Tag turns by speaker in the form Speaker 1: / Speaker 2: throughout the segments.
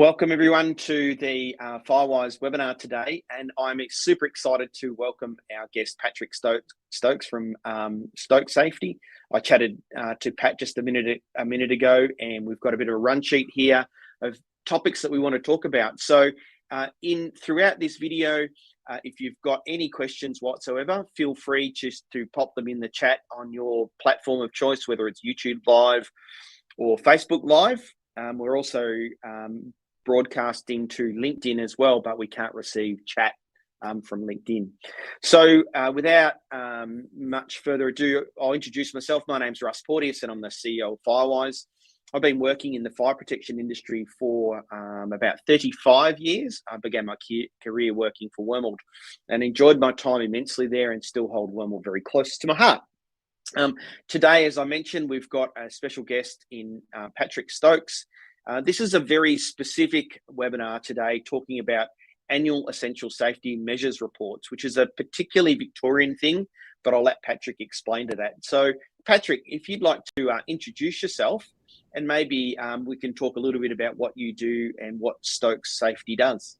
Speaker 1: Welcome everyone to the Firewise webinar today, and I'm super excited to welcome our guest Patrick Stokes from Stokes Safety. I chatted to Pat just a minute ago, and we've got a bit of a run sheet here of topics that we want to talk about. So throughout this video, if you've got any questions whatsoever, feel free just to pop them in the chat on your platform of choice, whether it's YouTube Live or Facebook Live. We're also broadcasting to LinkedIn as well, but we can't receive chat from LinkedIn. So without much further ado, I'll introduce myself. My name's Russ Porteous and I'm the CEO of Firewise. I've been working in the fire protection industry for about 35 years. I began my career working for Wormald and enjoyed my time immensely there and still hold Wormald very close to my heart. Today, as I mentioned, we've got a special guest in Patrick Stokes. This is a very specific webinar today talking about annual essential safety measures reports, which is a particularly Victorian thing, but I'll let Patrick explain to that. So Patrick, if you'd like to introduce yourself and maybe we can talk a little bit about what you do and what Stokes Safety does.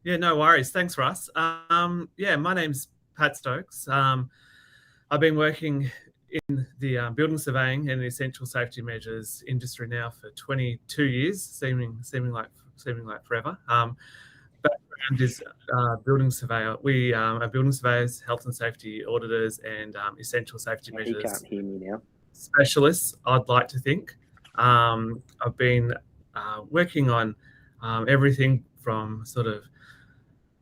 Speaker 2: Yeah, no worries. Thanks, Russ. Yeah, my name's Pat Stokes. I've been working in the building surveying and the essential safety measures industry now for 22 years, seeming like forever. Background is building surveyor. We are building surveyors, health and safety auditors, and essential safety measures.
Speaker 1: You can't hear me now.
Speaker 2: Specialists, I'd like to think. I've been working on everything from sort of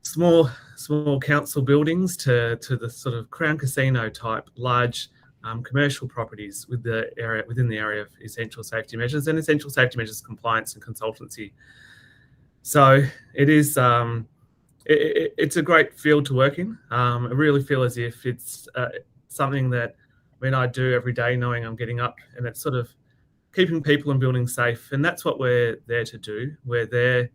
Speaker 2: small council buildings to the sort of Crown Casino type large commercial properties within the area of essential safety measures and essential safety measures compliance and consultancy. So it is it's a great field to work in. I really feel as if it's something that I do every day, knowing I'm getting up, and it's sort of keeping people and buildings safe, and that's what we're there to do. We're there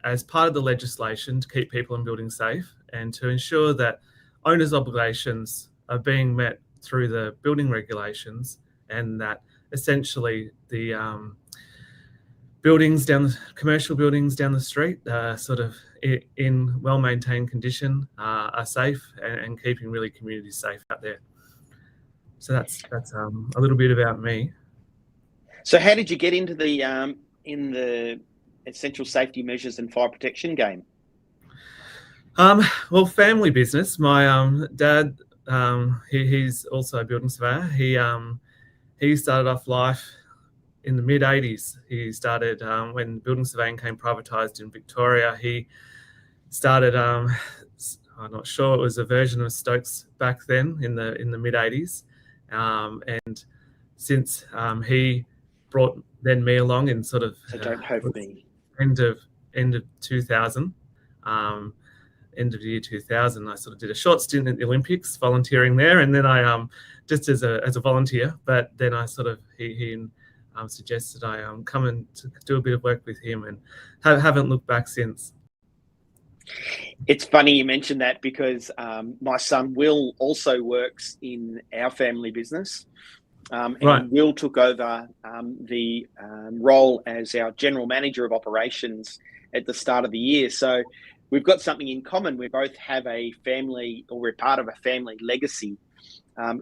Speaker 2: as part of the legislation to keep people and buildings safe and to ensure that owners' obligations are being met through the building regulations, and that essentially the commercial buildings down the street sort of in well-maintained condition are safe and keeping really communities safe out there. So that's a little bit about me.
Speaker 1: So how did you get into the essential safety measures and fire protection game?
Speaker 2: Well, family business. My dad, he's also a building surveyor. He started off life in the mid-80s. He started when building surveying came privatised in Victoria. He started, I'm not sure, it was a version of Stokes back then in the mid-80s. And since he brought then me along in sort of
Speaker 1: don't hope me.
Speaker 2: end of 2000, end of the year 2000, I sort of did a short stint at the Olympics, volunteering there, and then I just as a volunteer. But then I sort of he suggested I come and to do a bit of work with him, and haven't looked back since.
Speaker 1: It's funny you mentioned that because my son Will also works in our family business. And right. Will took over the role as our general manager of operations at the start of the year. So we've got something in common. We both have a family, or we're part of a family legacy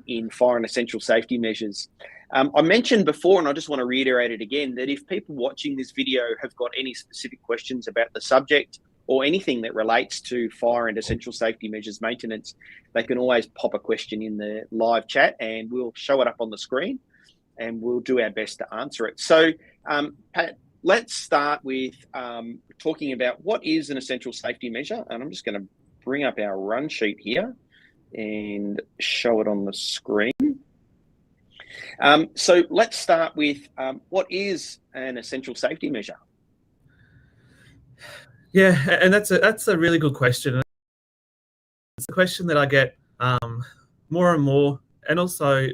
Speaker 1: in fire and essential safety measures. I mentioned before, and I just want to reiterate it again, that if people watching this video have got any specific questions about the subject or anything that relates to fire and essential safety measures maintenance, they can always pop a question in the live chat and we'll show it up on the screen and we'll do our best to answer it. So, Pat, let's start with talking about what is an essential safety measure. And I'm just going to bring up our run sheet here and show it on the screen. So let's start with what is an essential safety measure?
Speaker 2: Yeah, and that's a really good question. It's a question that I get more and more, and also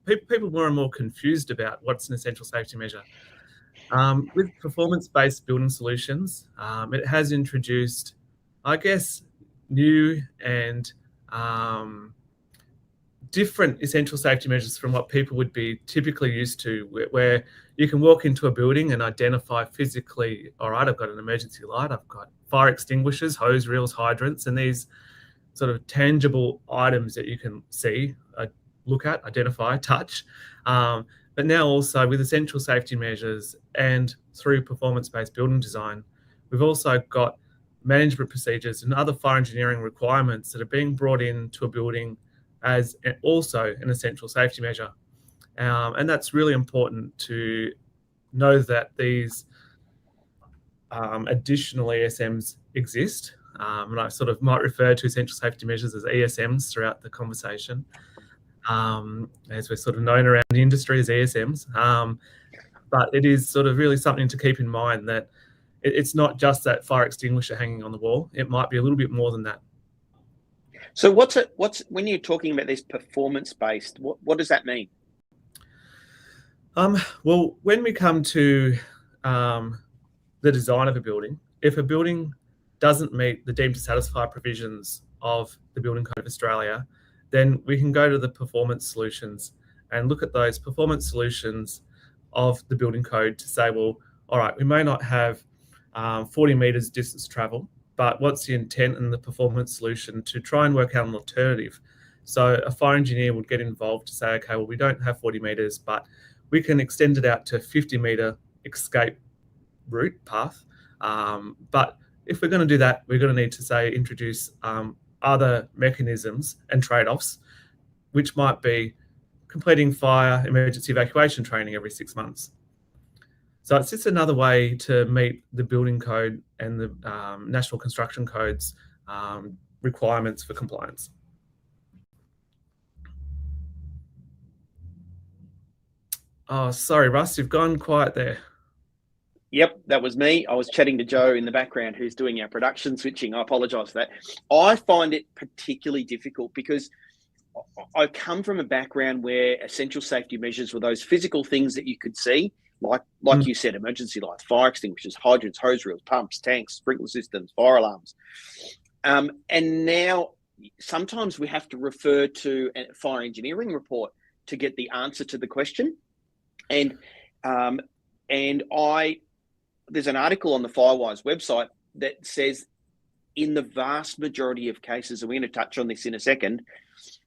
Speaker 2: people more and more confused about what's an essential safety measure. With performance-based building solutions, it has introduced, I guess, new and different essential safety measures from what people would be typically used to, where you can walk into a building and identify physically, all right, I've got an emergency light, I've got fire extinguishers, hose reels, hydrants, and these sort of tangible items that you can see, look at, identify, touch. But now also with essential safety measures and through performance-based building design, we've also got management procedures and other fire engineering requirements that are being brought into a building as also an essential safety measure. And that's really important to know that these additional ESMs exist. And I sort of might refer to essential safety measures as ESMs throughout the conversation, as we're sort of known around the industry as ESMs. But it is sort of really something to keep in mind that it's not just that fire extinguisher hanging on the wall. It might be a little bit more than that.
Speaker 1: So what's when you're talking about this performance-based, what does that mean?
Speaker 2: Well, when we come to the design of a building, if a building doesn't meet the deemed to satisfy provisions of the Building Code of Australia, then we can go to the performance solutions and look at those performance solutions of the building code to say, well, all right, we may not have 40 metres distance travel, but what's the intent and the performance solution to try and work out an alternative? So a fire engineer would get involved to say, okay, well, we don't have 40 metres, but we can extend it out to 50-metre escape route path. But if we're going to do that, we're going to need to say introduce other mechanisms and trade-offs, which might be completing fire emergency evacuation training every 6 months. So it's just another way to meet the building code and the National Construction Code's requirements for compliance. Oh, sorry, Russ, you've gone quiet there.
Speaker 1: Yep, that was me. I was chatting to Joe in the background who's doing our production switching. I apologise for that. I find it particularly difficult because I come from a background where essential safety measures were those physical things that you could see, like you said, emergency lights, fire extinguishers, hydrants, hose reels, pumps, tanks, sprinkler systems, fire alarms. And now sometimes we have to refer to a fire engineering report to get the answer to the question. And there's an article on the Firewise website that says in the vast majority of cases, and we're going to touch on this in a second,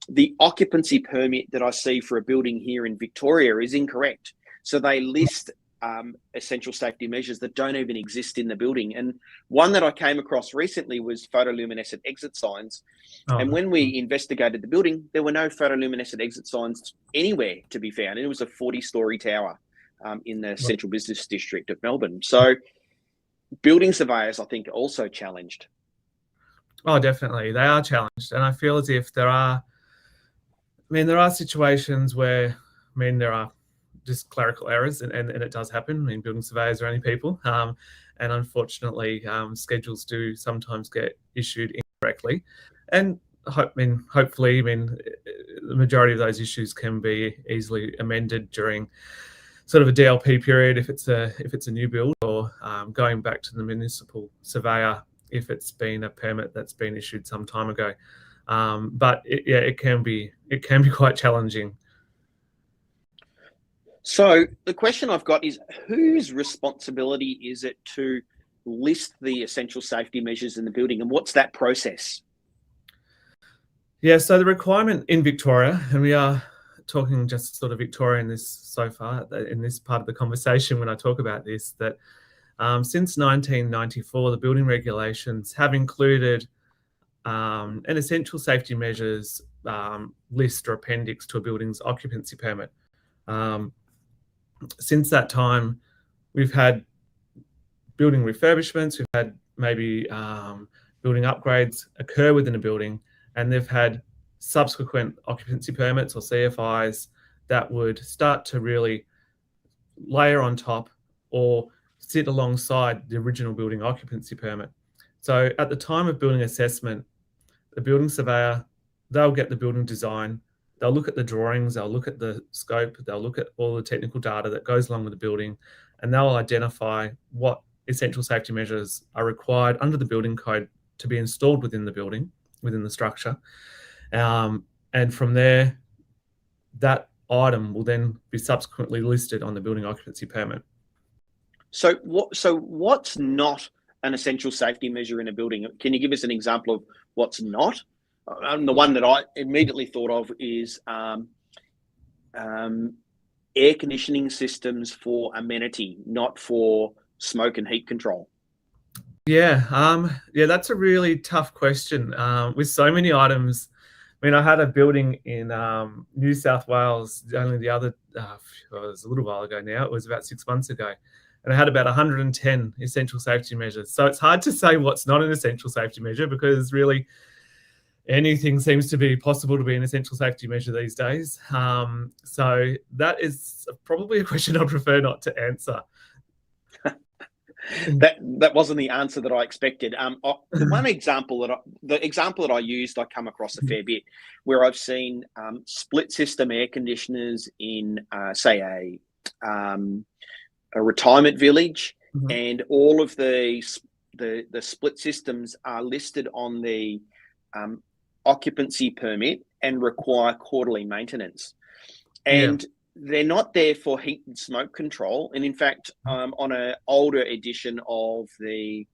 Speaker 1: the occupancy permit that I see for a building here in Victoria is incorrect. So they list essential safety measures that don't even exist in the building. And one that I came across recently was photoluminescent exit signs. Oh. And when we investigated the building, there were no photoluminescent exit signs anywhere to be found. And it was a 40-storey tower in the central business district of Melbourne. So building surveyors, I think, are also challenged.
Speaker 2: Oh, definitely. They are challenged. And I feel as if there are situations where, there are just clerical errors and it does happen. Building surveyors are only people. And unfortunately, schedules do sometimes get issued incorrectly. And hopefully, the majority of those issues can be easily amended during sort of a DLP period if it's a new build, or going back to the municipal surveyor if it's been a permit that's been issued some time ago. But it can be quite challenging.
Speaker 1: So the question I've got is, whose responsibility is it to list the essential safety measures in the building, and what's that process?
Speaker 2: Yeah, so the requirement in Victoria, and we are talking just sort of Victoria in this so far, in this part of the conversation when I talk about this, that since 1994, the building regulations have included an essential safety measures list or appendix to a building's occupancy permit. Since that time, we've had building refurbishments, we've had maybe building upgrades occur within a building, and they've had subsequent occupancy permits or CFIs that would start to really layer on top or sit alongside the original building occupancy permit. So at the time of building assessment, the building surveyor, they'll get the building design, they'll look at the drawings, they'll look at the scope, they'll look at all the technical data that goes along with the building, and they'll identify what essential safety measures are required under the building code to be installed within the building, within the structure. And from there, that item will then be subsequently listed on the building occupancy permit.
Speaker 1: So what's not an essential safety measure in a building? Can you give us an example of what's not? The one that I immediately thought of is air conditioning systems for amenity, not for smoke and heat control.
Speaker 2: Yeah, that's a really tough question. With so many items, I mean, I had a building in New South Wales only the other, it was a little while ago now, it was about 6 months ago, and I had about 110 essential safety measures. So it's hard to say what's not an essential safety measure, because really anything seems to be possible to be an essential safety measure these days. So that is probably a question I'd prefer not to answer.
Speaker 1: That wasn't the answer that I expected. The example that I used, I come across a fair bit, where I've seen split system air conditioners in, say, a retirement village, and all of the split systems are listed on the occupancy permit and require quarterly maintenance, and they're not there for heat and smoke control. And in fact, on an older edition of the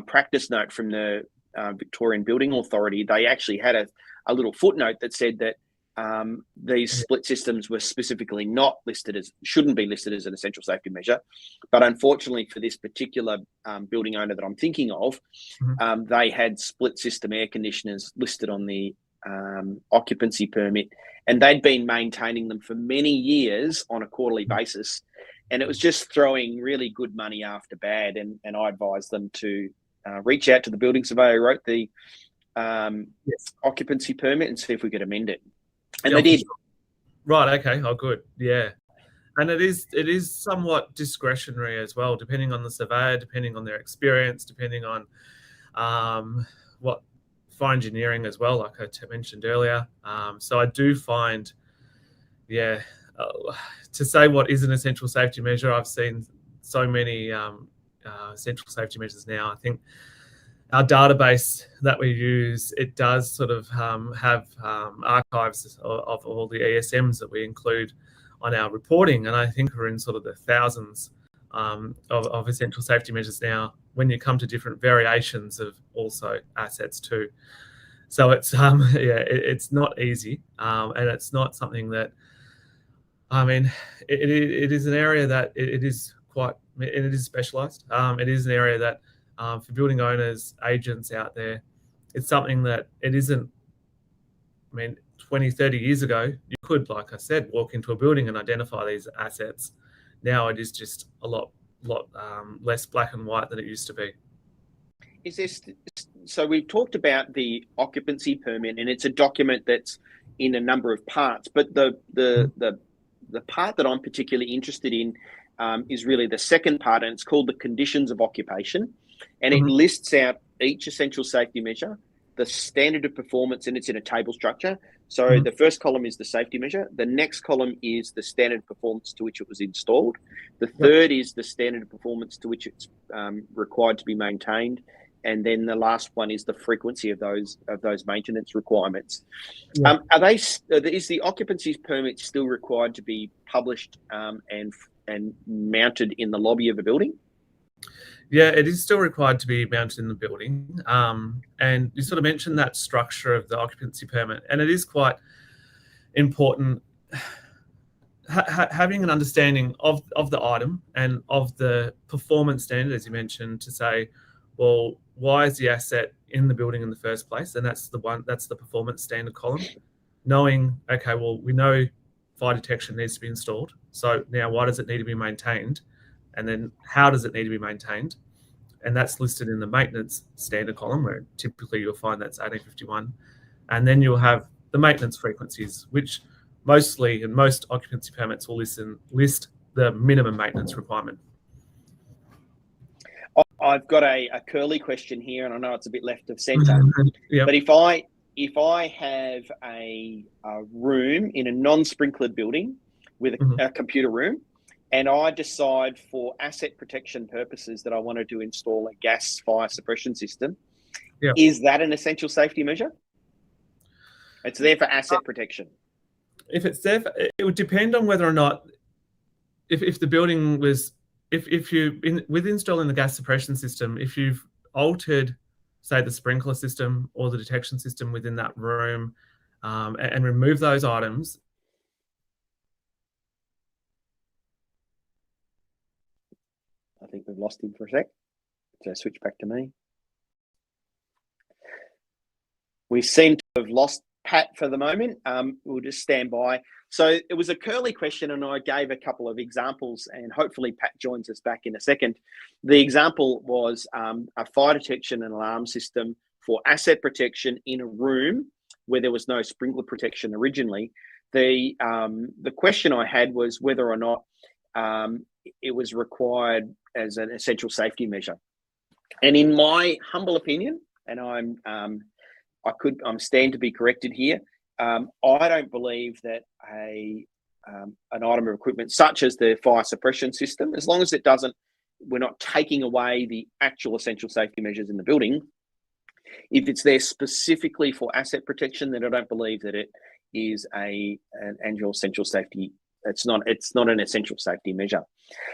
Speaker 1: practice note from the Victorian Building Authority, they actually had a little footnote that said that these split systems were specifically shouldn't be listed as an essential safety measure. But unfortunately for this particular building owner that I'm thinking of, they had split system air conditioners listed on the occupancy permit, and they'd been maintaining them for many years on a quarterly basis, and it was just throwing really good money after bad. And I advised them to reach out to the building surveyor who wrote the occupancy permit and see if we could amend it, and they did.
Speaker 2: Right. Okay. Oh, good. Yeah. And it is somewhat discretionary as well, depending on the surveyor, depending on their experience, depending on what fire engineering as well, like I mentioned earlier. So I do find, to say what is an essential safety measure, I've seen so many essential safety measures now. I think our database that we use, it does sort of have archives of all the ESMs that we include on our reporting, and I think we're in sort of the thousands of essential safety measures now, when you come to different variations of also assets too. So it's it's not easy, and it's not something that, I mean, it is an area that it is specialized. It is an area that for building owners, agents out there, it's something that it isn't. I mean, 20, 30 years ago, you could, like I said, walk into a building and identify these assets. Now it is just a lot less black and white than it used to be.
Speaker 1: So we've talked about the occupancy permit, and it's a document that's in a number of parts, but the part that I'm particularly interested in is really the second part, and it's called the conditions of occupation, and it lists out each essential safety measure, the standard of performance, and it's in a table structure. So the first column is the safety measure. The next column is the standard of performance to which it was installed. The third is the standard of performance to which it's required to be maintained. And then the last one is the frequency of those maintenance requirements. Is the occupancy permit still required to be published and mounted in the lobby of a building?
Speaker 2: Yeah, it is still required to be mounted in the building. And you sort of mentioned that structure of the occupancy permit, and it is quite important having an understanding of the item and of the performance standard, as you mentioned, to say, well, why is the asset in the building in the first place? And that's the performance standard column. Knowing, okay, well, we know fire detection needs to be installed. So now why does it need to be maintained? And then how does it need to be maintained? And that's listed in the maintenance standard column, where typically you'll find that's 1851. And then you'll have the maintenance frequencies, which mostly in most occupancy permits will list the minimum maintenance requirement.
Speaker 1: I've got a curly question here, and I know it's a bit left of centre. But if I have a room in a non-sprinklered building with a computer room, and I decide for asset protection purposes that I wanted to install a gas fire suppression system, is that an essential safety measure? It's there for asset protection.
Speaker 2: if it's there, it would depend on whether or not, if the building was, if you, with installing the gas suppression system, if you've altered, say, the sprinkler system or the detection system within that room, and remove those items.
Speaker 1: I think we've lost him for a sec. So switch back to me. We seem to have lost Pat for the moment. We'll just stand by. So it was a curly question, and I gave a couple of examples, and hopefully Pat joins us back in a second. The example was a fire detection and alarm system for asset protection in a room where there was no sprinkler protection originally. The question I had was whether or not it was required as an essential safety measure. And in my humble opinion, and I'm stand to be corrected here, I don't believe that an item of equipment such as the fire suppression system, as long as it doesn't, we're not taking away the actual essential safety measures in the building. If it's there specifically for asset protection, then I don't believe that it is an annual essential safety. It's not an essential safety measure.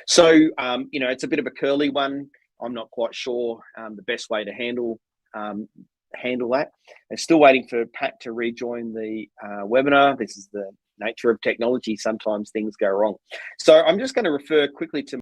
Speaker 1: So it's a bit of a curly one. I'm not quite sure the best way to handle that. I'm still waiting for Pat to rejoin the webinar. This is the nature of technology. Sometimes things go wrong. So I'm just going to refer quickly to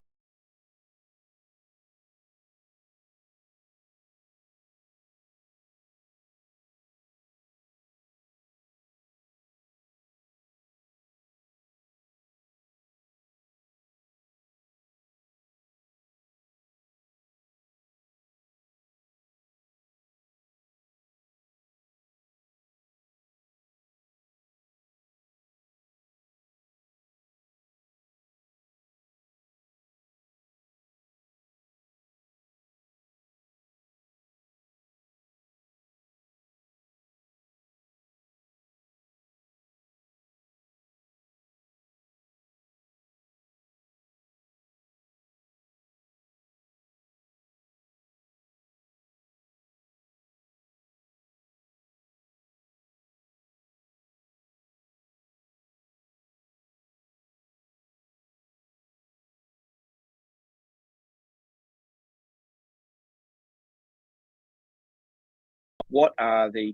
Speaker 1: what are the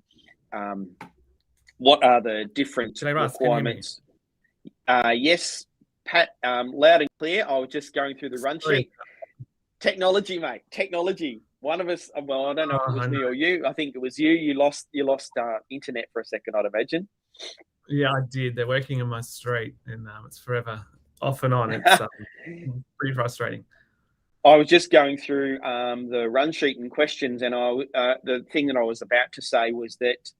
Speaker 1: different requirements? Yes, Pat, loud and clear. I was just going through the run sheet. Technology, mate. Technology. One of us. Well, I don't know if it was me or you. I think it was you. You lost internet for a second, I'd imagine.
Speaker 2: Yeah, I did. They're working in my street, and it's forever off and on. It's pretty frustrating.
Speaker 1: I was just going through the run sheet and questions, and the thing that I was about to say was that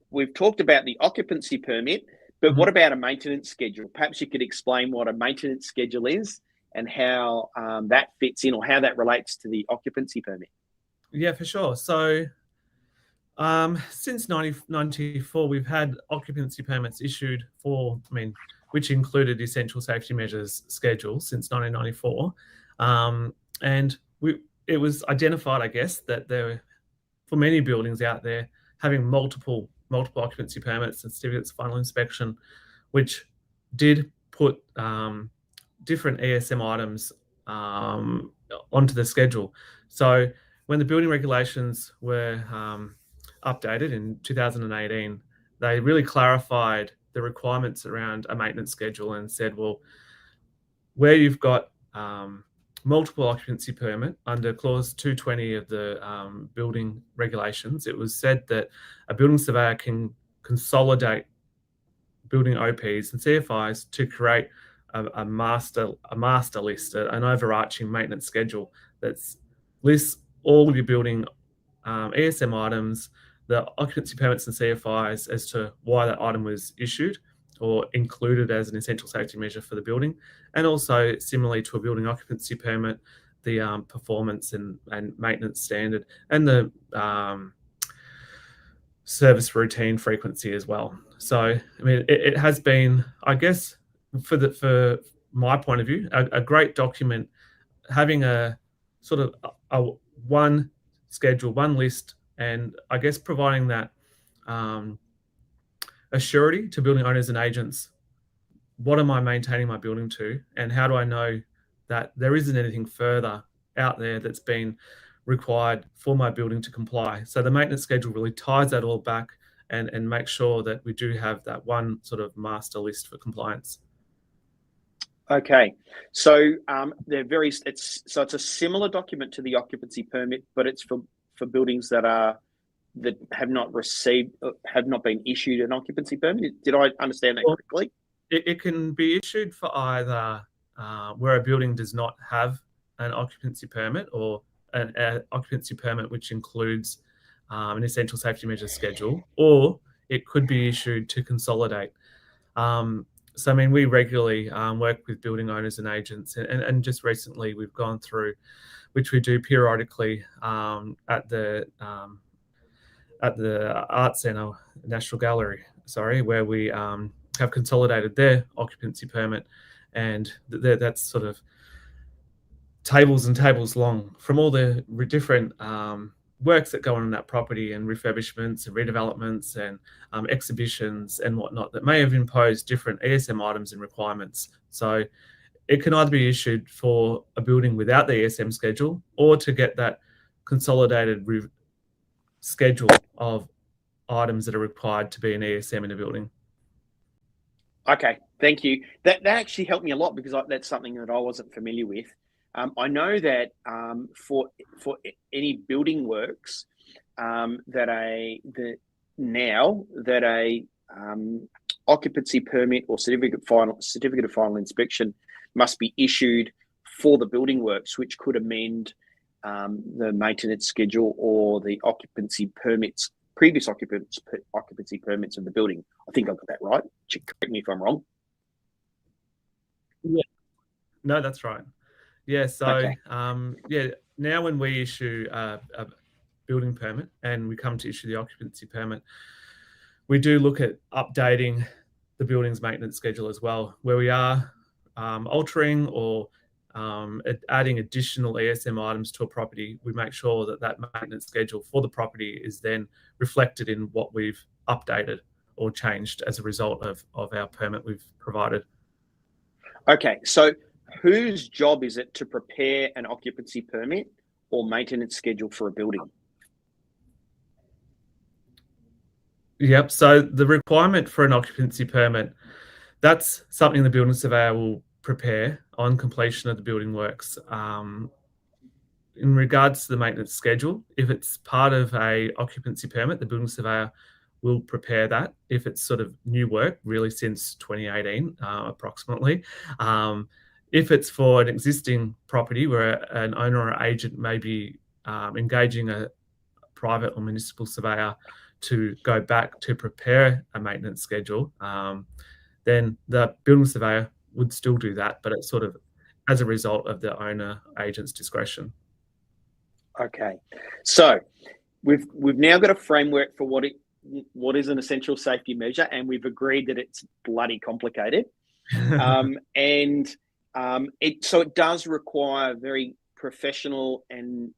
Speaker 1: we've talked about the occupancy permit, but what about a maintenance schedule? Perhaps you could explain what a maintenance schedule is and how that fits in, or how that relates to the occupancy permit.
Speaker 2: Yeah, for sure. So since 1994, we've had occupancy permits issued for, which included essential safety measures schedule since 1994. And it was identified, I guess, that there were, for many buildings out there, having multiple occupancy permits and certificates of final inspection, which did put different ESM items onto the schedule. So when the building regulations were updated in 2018, they really clarified the requirements around a maintenance schedule and said, well, where you've got multiple occupancy permit under clause 220 of the building regulations, it was said that a building surveyor can consolidate building OPs and CFIs to create a master list, an overarching maintenance schedule that lists all of your building ESM items, the occupancy permits and CFIs as to why that item was issued or included as an essential safety measure for the building, and also similarly to a building occupancy permit, the performance and maintenance standard, and the service routine frequency as well. So, it has been, I guess, for my point of view, a great document, having a sort of a one schedule, one list, and I guess providing that a surety to building owners and agents. What am I maintaining my building to, and how do I know that there isn't anything further out there that's been required for my building to comply? So the maintenance schedule really ties that all back and makes sure that we do have that one sort of master list for compliance.
Speaker 1: Okay, so it's a similar document to the occupancy permit, but it's for buildings that have not been issued an occupancy permit. Did I understand that correctly?
Speaker 2: It can be issued for either where a building does not have an occupancy permit, or an occupancy permit which includes an essential safety measures schedule, or it could be issued to consolidate. So, I mean, we regularly work with building owners and agents, and just recently we've gone through, which we do periodically at the Art Centre, National Gallery, where we have consolidated their occupancy permit, and that's sort of tables and tables long from all the different works that go on in that property, and refurbishments and redevelopments and exhibitions and whatnot that may have imposed different ESM items and requirements. So it can either be issued for a building without the ESM schedule, or to get that consolidated schedule of items that are required to be an ESM in a building.
Speaker 1: Okay, thank you. That actually helped me a lot, because that's something that I wasn't familiar with. I know that for any building works that a occupancy permit or certificate of final inspection must be issued for the building works, which could amend the maintenance schedule or the previous occupancy permits of the building. I think I got that right. Correct me if I'm wrong.
Speaker 2: Yeah. No, that's right. Yeah. So,
Speaker 1: Okay.
Speaker 2: now when we issue a building permit and we come to issue the occupancy permit, we do look at updating the building's maintenance schedule as well, where we are altering or adding additional ESM items to a property. We make sure that maintenance schedule for the property is then reflected in what we've updated or changed as a result of our permit we've provided.
Speaker 1: Okay, so whose job is it to prepare an occupancy permit or maintenance schedule for a building?
Speaker 2: Yep. So the requirement for an occupancy permit, that's something the building surveyor will prepare on completion of the building works. In regards to the maintenance schedule, if it's part of a occupancy permit, the building surveyor will prepare that. If it's sort of new work, really since 2018, approximately. If it's for an existing property where an owner or agent may be engaging a private or municipal surveyor to go back to prepare a maintenance schedule, then the building surveyor would still do that, but it's sort of as a result of the owner agent's discretion.
Speaker 1: Okay, so we've now got a framework for what is an essential safety measure, and we've agreed that it's bloody complicated, so it does require very professional and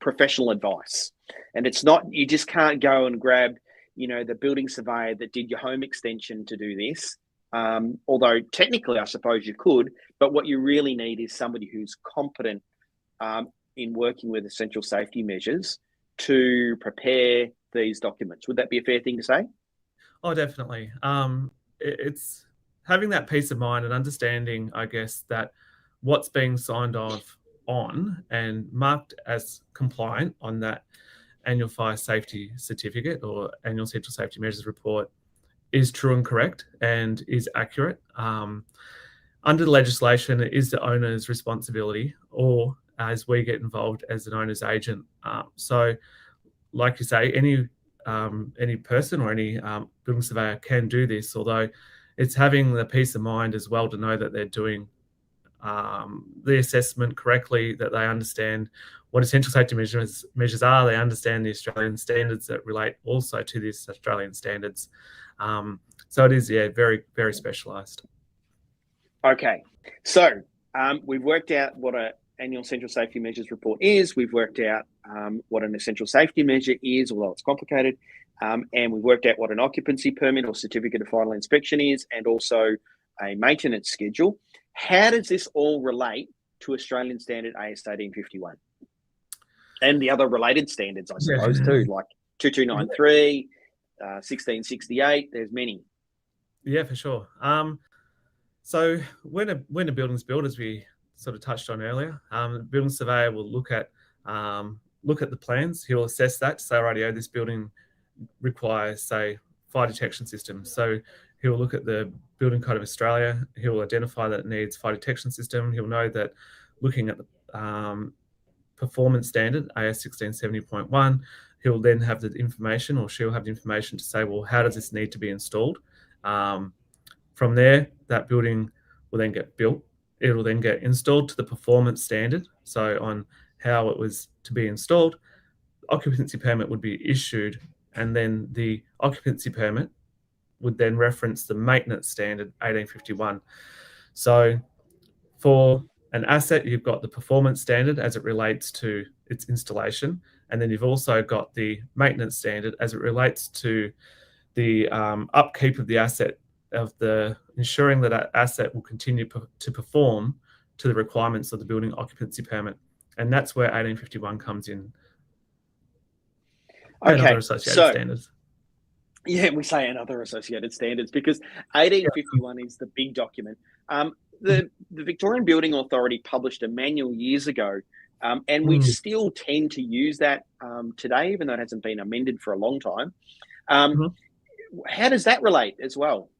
Speaker 1: professional advice, and it's not, you just can't go and grab the building surveyor that did your home extension to do this. Although technically, I suppose you could, but what you really need is somebody who's competent in working with essential safety measures to prepare these documents. Would that be a fair thing to say?
Speaker 2: Oh, definitely. It's having that peace of mind and understanding, I guess, that what's being signed off on and marked as compliant on that annual fire safety certificate or annual essential safety measures report is true and correct and is accurate. Under the legislation, it is the owner's responsibility, or as we get involved as an owner's agent. So, like you say, any person or any building surveyor can do this, although it's having the peace of mind as well to know that they're doing the assessment correctly, that they understand what essential safety measures are, they understand the Australian standards that relate also to these Australian standards. So it is, very, very specialised.
Speaker 1: Okay, so we've worked out what annual essential safety measures report is. We've worked out what an essential safety measure is, although it's complicated. And we've worked out what an occupancy permit or certificate of final inspection is, and also a maintenance schedule. How does this all relate to Australian Standard AS 1851? And the other related standards, I suppose, too, like 2293, 1668, there's many.
Speaker 2: Yeah, for sure. So when a building's built, as we sort of touched on earlier, the building surveyor will look at the plans. He'll assess that to say, rightio, this building requires, say, fire detection systems. So he'll look at the Building Code of Australia. He'll identify that it needs fire detection system. He'll know that looking at the performance standard, AS 1670.1, he'll then have the information, or she'll have the information to say, well, how does this need to be installed? From there, that building will then get built. It will then get installed to the performance standard. So on how it was to be installed, occupancy permit would be issued, and then the occupancy permit would then reference the maintenance standard 1851. So for an asset, you've got the performance standard as it relates to its installation, and then you've also got the maintenance standard as it relates to the upkeep of the asset, of the ensuring that that asset will continue to perform to the requirements of the building occupancy permit. And that's where 1851 comes in.
Speaker 1: Okay,
Speaker 2: and other associated standards.
Speaker 1: Yeah, we say and other associated standards because 1851 is the big document. The Victorian Building Authority published a manual years ago, and we still tend to use that today, even though it hasn't been amended for a long time. How does that relate as well?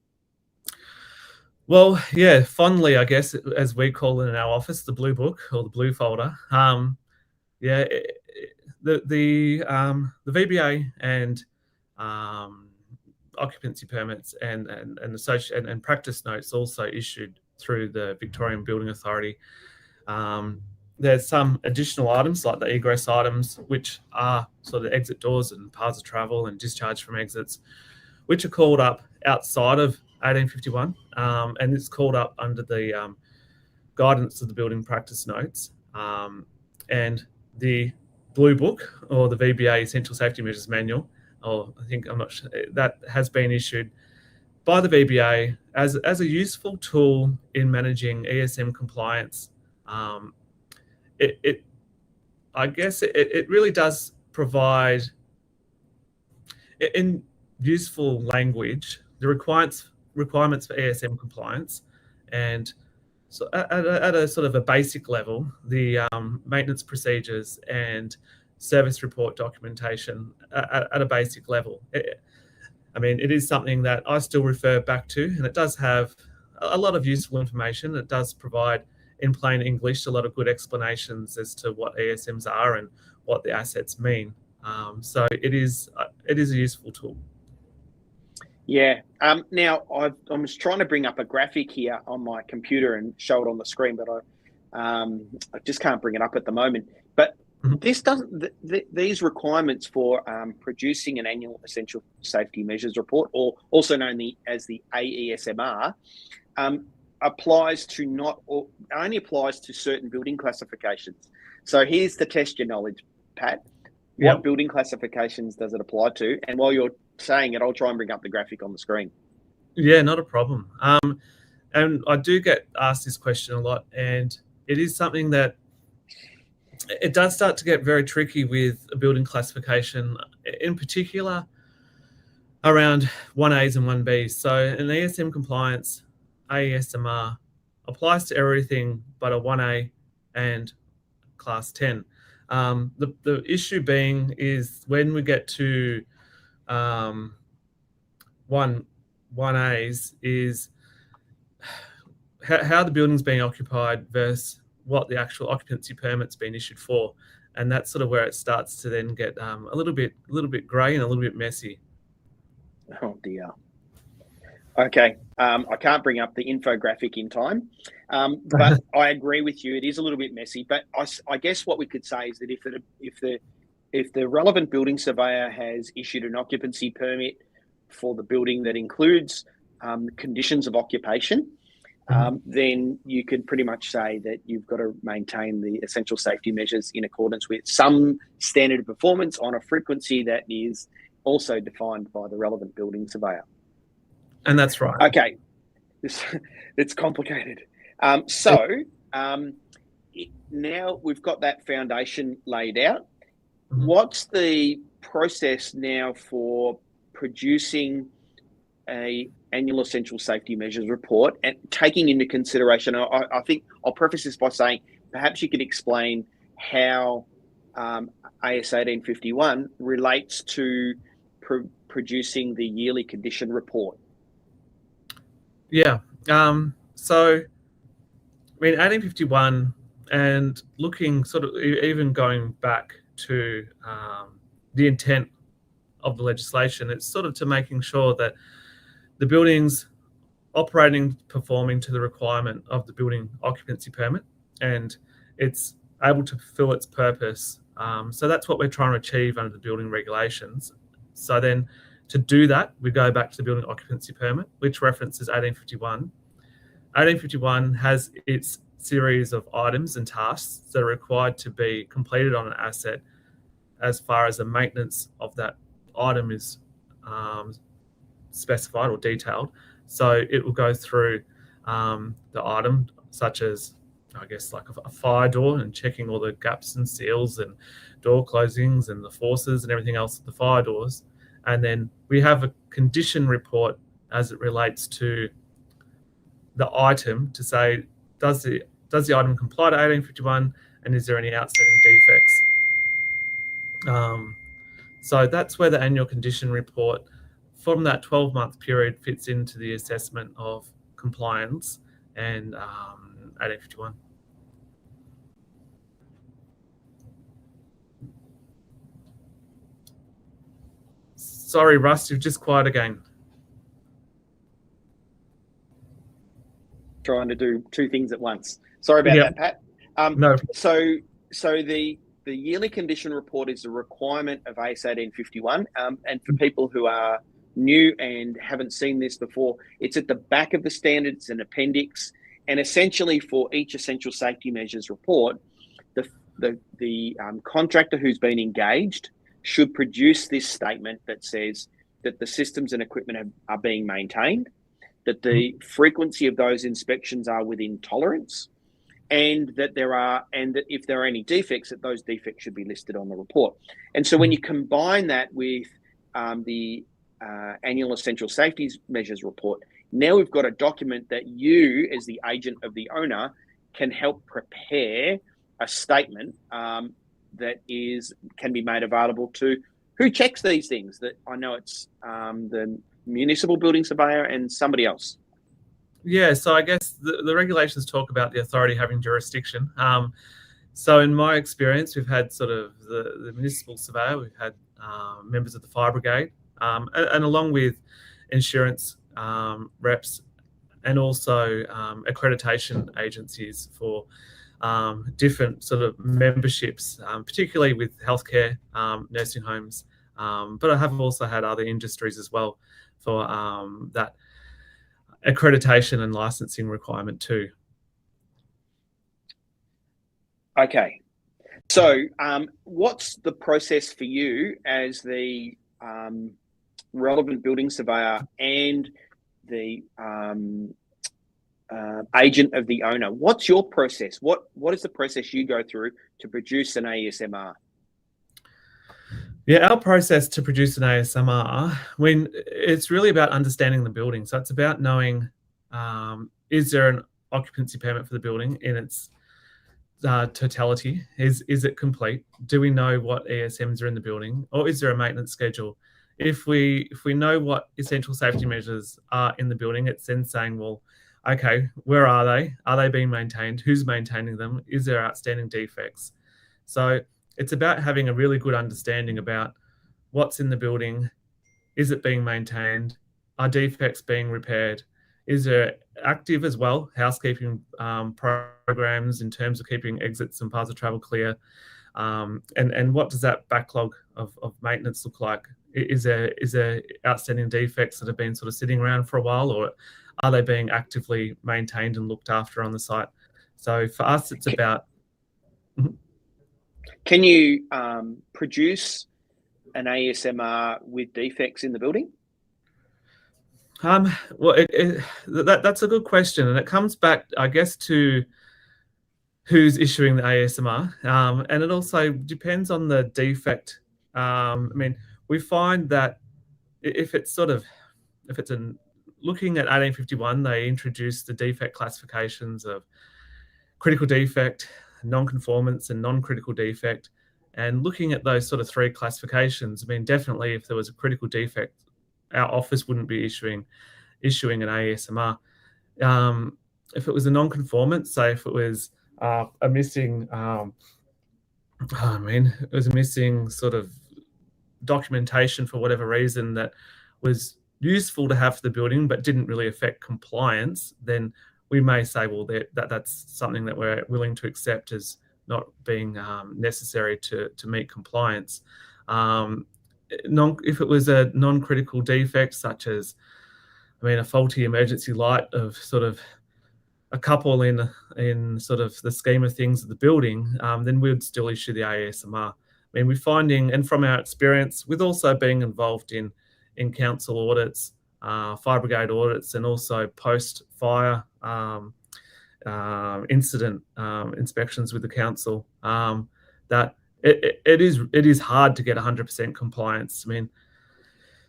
Speaker 2: Well, yeah, fondly, I guess, as we call it in our office, the blue book or the blue folder. The VBA and occupancy permits and practice notes also issued through the Victorian Building Authority. There's some additional items like the egress items, which are sort of exit doors and paths of travel and discharge from exits, which are called up outside of 1851, and it's called up under the guidance of the building practice notes. And the blue book or the VBA Essential Safety Measures Manual, or I'm not sure, that has been issued by the VBA as a useful tool in managing ESM compliance. It really does provide, in useful language, the requirements for ESM compliance, and so at a sort of a basic level, the maintenance procedures and service report documentation at a basic level. It is something that I still refer back to, and it does have a lot of useful information. It does provide, in plain English, a lot of good explanations as to what ESMs are and what the assets mean. So it is a useful tool.
Speaker 1: Yeah. Now I'm just trying to bring up a graphic here on my computer and show it on the screen, but I just can't bring it up at the moment. But this doesn't. These requirements for producing an annual essential safety measures report, or also known as the AESMR, only applies to certain building classifications. So here's to test your knowledge, Pat. What building classifications does it apply to? And while you're saying it, I'll try and bring up the graphic on the screen.
Speaker 2: Yeah, not a problem. And I do get asked this question a lot, and it is something that it does start to get very tricky with a building classification, in particular around 1As and 1Bs. So an ESM compliance, AESMR, applies to everything but a 1A and class 10. The issue being is when we get to 1As is how the building's being occupied versus what the actual occupancy permit's been issued for, and that's sort of where it starts to then get a little bit grey and a little bit messy.
Speaker 1: Oh dear. Okay, I can't bring up the infographic in time, but I agree with you. It is a little bit messy, but I guess what we could say is that if the relevant building surveyor has issued an occupancy permit for the building that includes conditions of occupation, then you can pretty much say that you've got to maintain the essential safety measures in accordance with some standard of performance on a frequency that is also defined by the relevant building surveyor.
Speaker 2: And that's right.
Speaker 1: Okay, it's complicated. Now we've got that foundation laid out. Mm-hmm. What's the process now for producing a annual essential safety measures report and taking into consideration? I think I'll preface this by saying perhaps you could explain how AS 1851 relates to producing the yearly condition report.
Speaker 2: Yeah. So, I mean, 1851 and looking sort of even going back to the intent of the legislation, it's sort of to making sure that the building's operating, performing to the requirement of the building occupancy permit, and it's able to fulfill its purpose. So that's what we're trying to achieve under the building regulations. So then to do that, we go back to the building occupancy permit, which references 1851. 1851 has its series of items and tasks that are required to be completed on an asset as far as the maintenance of that item is specified or detailed. So it will go through the item, such as, I guess, like a fire door and checking all the gaps and seals and door closings and the forces and everything else at the fire doors. And then we have a condition report as it relates to the item to say, does the item comply to 1851, and is there any outstanding defects? So that's where the annual condition report from that 12-month period fits into the assessment of compliance and 1851. Sorry, Russ, you're just quiet again.
Speaker 1: Trying to do two things at once. Sorry about that, Pat.
Speaker 2: No.
Speaker 1: So the yearly condition report is a requirement of AS 1851. And for people who are new and haven't seen this before, it's at the back of the standard. It's an appendix. And essentially for each essential safety measures report, the contractor who's been engaged should produce this statement that says that the systems and equipment are being maintained, that the frequency of those inspections are within tolerance, and that if there are any defects, that those defects should be listed on the report. And so when you combine that with the annual essential safety measures report, now we've got a document that you, as the agent of the owner, can help prepare a statement that can be made available to who checks these things. That I know it's the municipal building surveyor and somebody else.
Speaker 2: Yeah, so I guess the regulations talk about the authority having jurisdiction. So in my experience, we've had sort of the municipal surveyor, we've had members of the fire brigade, and along with insurance reps and also accreditation agencies for different sort of memberships, particularly with healthcare, nursing homes. But I have also had other industries as well for that accreditation and licensing requirement too.
Speaker 1: Okay. So what's the process for you as the relevant building surveyor and the agent of the owner? What's your process? What is the process you go through to produce an ASMR?
Speaker 2: Yeah, our process to produce an ASMR, when it's really about understanding the building. So it's about knowing, is there an occupancy permit for the building in its totality? Is it complete? Do we know what ESMs are in the building, or is there a maintenance schedule? If we know what essential safety measures are in the building, it's then saying, well, okay, where are they? Are they being maintained? Who's maintaining them? Is there outstanding defects? So it's about having a really good understanding about what's in the building. Is it being maintained? Are defects being repaired? Is there active as well housekeeping programs in terms of keeping exits and paths of travel clear? And what does that backlog of maintenance look like is there outstanding defects that have been sort of sitting around for a while, or are they being actively maintained and looked after on the site? So for us, it's about.
Speaker 1: Can you produce an ASMR with defects in the building?
Speaker 2: Well, that's a good question, and it comes back, I guess, to who's issuing the ASMR, and it also depends on the defect. I mean, we find that if it's looking at 1851, they introduced the defect classifications of critical defect, non-conformance, and non-critical defect. And looking at those sort of three classifications, I mean, definitely if there was a critical defect, our office wouldn't be issuing an ASMR. If it was a non-conformance, say if it was a missing, it was a missing sort of documentation for whatever reason that was useful to have for the building but didn't really affect compliance, then we may say, well, that's something that we're willing to accept as not being necessary to meet compliance. If it was a non-critical defect, such as, a faulty emergency light of sort of a couple in sort of the scheme of things of the building, then we would still issue the ASMR. We're finding, and from our experience, with also being involved in council audits, fire brigade audits, and also post-fire incident inspections with the council, that it is hard to get 100% compliance.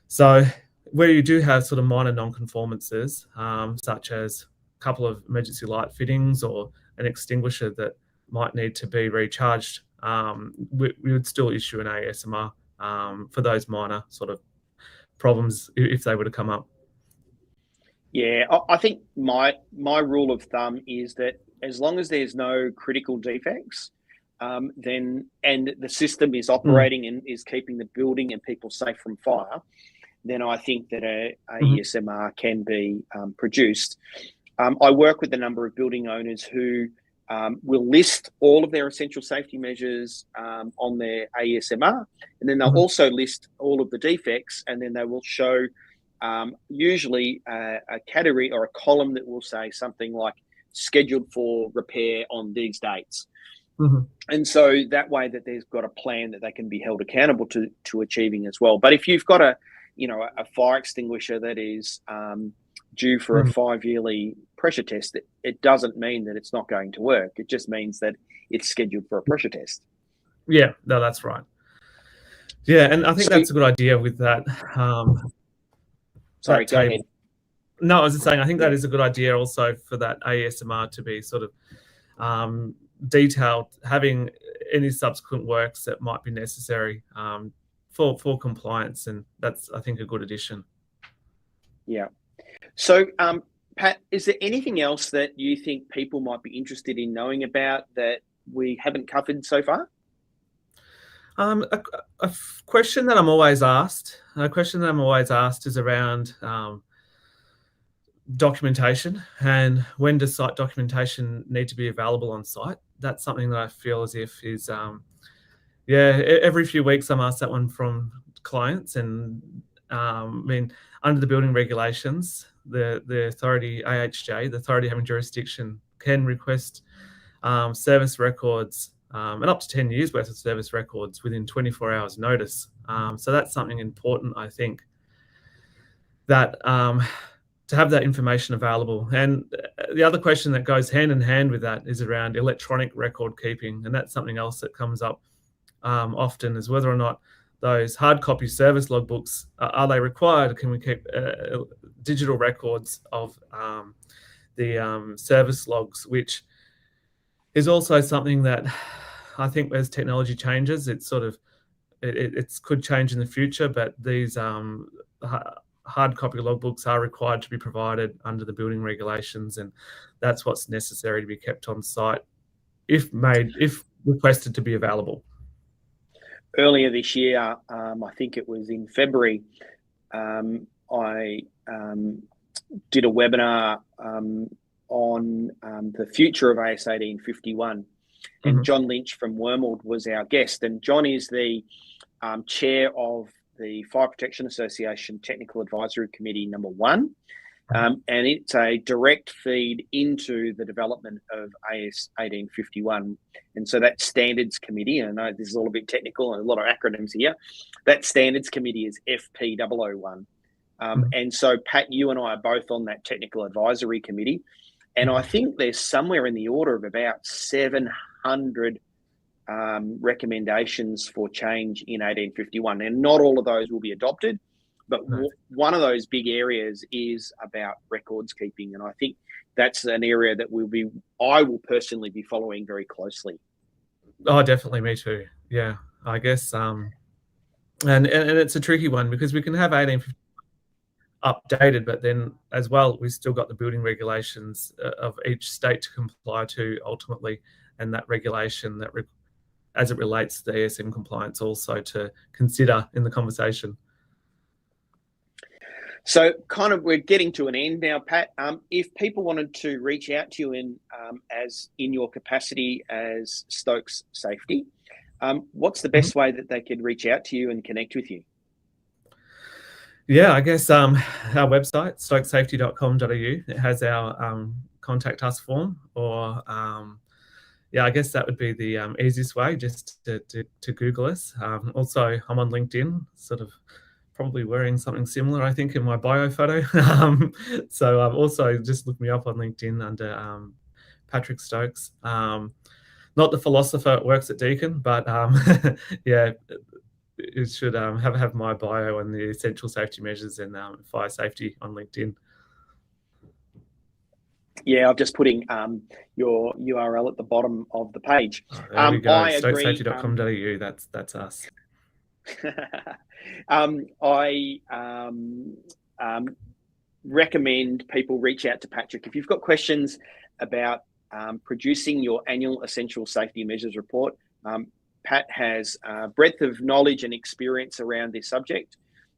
Speaker 2: So where you do have sort of minor non-conformances, such as a couple of emergency light fittings or an extinguisher that might need to be recharged, we would still issue an ASMR for those minor sort of problems if they were to come up.
Speaker 1: Yeah, I think my rule of thumb is that as long as there's no critical defects, then and the system is operating and is keeping the building and people safe from fire, then I think that a ESMR can be produced. I work with a number of building owners who will list all of their essential safety measures on their ASMR, and then they'll also list all of the defects, and then they will show usually a category or a column that will say something like scheduled for repair on these dates. And so that way that there's got a plan that they can be held accountable to achieving as well. But if you've got a fire extinguisher that is due for a 5-yearly pressure test, it doesn't mean that it's not going to work. It just means that it's scheduled for a pressure test.
Speaker 2: Yeah, no, that's right. Yeah, and I think that's a good idea with that.
Speaker 1: Sorry, go ahead.
Speaker 2: No, I was just saying, I think that is a good idea also for that ASMR to be sort of detailed, having any subsequent works that might be necessary for compliance, and that's, I think, a good addition. Yeah.
Speaker 1: So, Pat, is there anything else that you think people might be interested in knowing about that we haven't covered so far?
Speaker 2: A question that I'm always asked is around documentation, and when does site documentation need to be available on site? That's something that I feel as if is, every few weeks I'm asked that one from clients, and under the building regulations, the authority, AHJ, the authority having jurisdiction, can request service records and up to 10 years worth of service records within 24 hours notice. So that's something important, I think, that to have that information available. And the other question that goes hand in hand with that is around electronic record keeping. And that's something else that comes up often, is whether or not those hard copy service logbooks, are they required? Can we keep digital records of the service logs, which is also something that I think as technology changes, it could change in the future, but these hard copy logbooks are required to be provided under the building regulations, and that's what's necessary to be kept on site if requested to be available.
Speaker 1: Earlier this year, I think it was in February, I did a webinar on the future of AS 1851, and John Lynch from Wormald was our guest. And John is the chair of the Fire Protection Association Technical Advisory Committee number 1. And it's a direct feed into the development of AS 1851. And so that standards committee, and I know this is all a bit technical and a lot of acronyms here, that standards committee is FP001. And so, Pat, you and I are both on that technical advisory committee. And I think there's somewhere in the order of about 700 recommendations for change in 1851. And not all of those will be adopted. But one of those big areas is about records keeping. And I think that's an area that I will personally be following very closely.
Speaker 2: Oh, definitely. Me too. Yeah, I guess. And it's a tricky one because we can have 1851 updated, but then as well, we've still got the building regulations of each state to comply to ultimately. And that regulation that as it relates to the ESM compliance also to consider in the conversation.
Speaker 1: So kind of we're getting to an end now, Pat. If people wanted to reach out to you as in your capacity as Stokes Safety, what's the best way that they could reach out to you and connect with you?
Speaker 2: Yeah, I guess our website, stokesafety.com.au, it has our contact us form, or I guess that would be the easiest way, just to Google us. Also, I'm on LinkedIn, sort of probably wearing something similar, I think, in my bio photo. So also just look me up on LinkedIn under Patrick Stokes. Not the philosopher that works at Deakin, but yeah, it should have my bio and the essential safety measures and fire safety on LinkedIn.
Speaker 1: Yeah, I'm just putting your URL at the bottom of the page.
Speaker 2: There we go. Stokesafety.com.au. That's us.
Speaker 1: I recommend people reach out to Patrick. If you've got questions about producing your annual essential safety measures report, Pat has a breadth of knowledge and experience around this subject,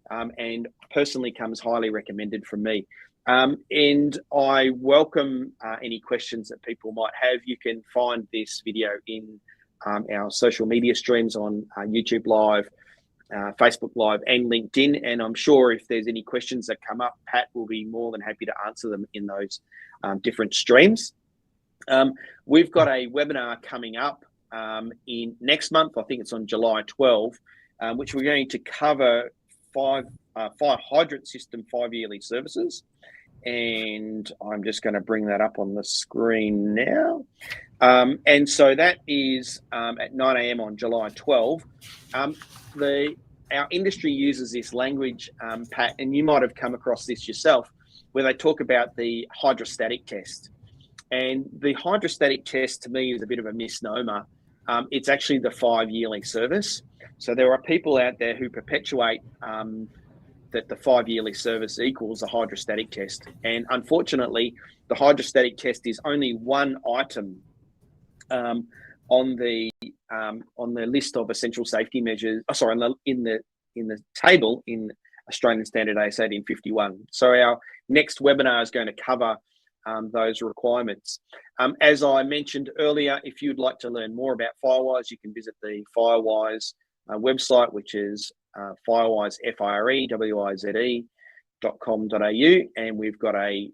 Speaker 1: and personally comes highly recommended from me. And I welcome any questions that people might have. You can find this video in our social media streams on YouTube Live, Facebook Live and LinkedIn. And I'm sure if there's any questions that come up, Pat will be more than happy to answer them in those different streams. We've got a webinar coming up in next month. I think it's on July 12, which we're going to cover fire hydrant system 5-yearly services. And I'm just going to bring that up on the screen now. And so that is at 9 a.m. on July 12. Our industry uses this language, Pat, and you might have come across this yourself, where they talk about the hydrostatic test. And the hydrostatic test to me is a bit of a misnomer. It's actually the 5-yearly service. So there are people out there who perpetuate that the 5-yearly service equals a hydrostatic test. And unfortunately, the hydrostatic test is only one item on the list of essential safety measures. In the table in Australian Standard AS 1851. So our next webinar is going to cover those requirements. As I mentioned earlier, if you'd like to learn more about Firewise, you can visit the Firewise website, which is Firewise, FIREWIZE.com.au, and we've got a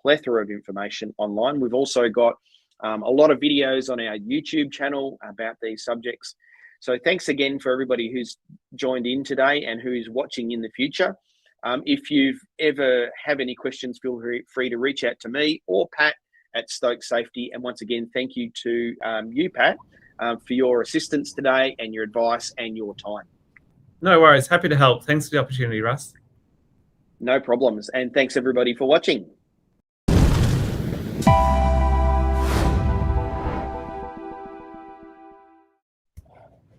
Speaker 1: plethora of information online. We've also got a lot of videos on our YouTube channel about these subjects. So thanks again for everybody who's joined in today and who's watching in the future. If you've ever have any questions, feel free to reach out to me or Pat at Stokes Safety. And once again, thank you to you, Pat, for your assistance today and your advice and your time.
Speaker 2: No worries. Happy to help. Thanks for the opportunity, Russ.
Speaker 1: No problems. And thanks everybody for watching.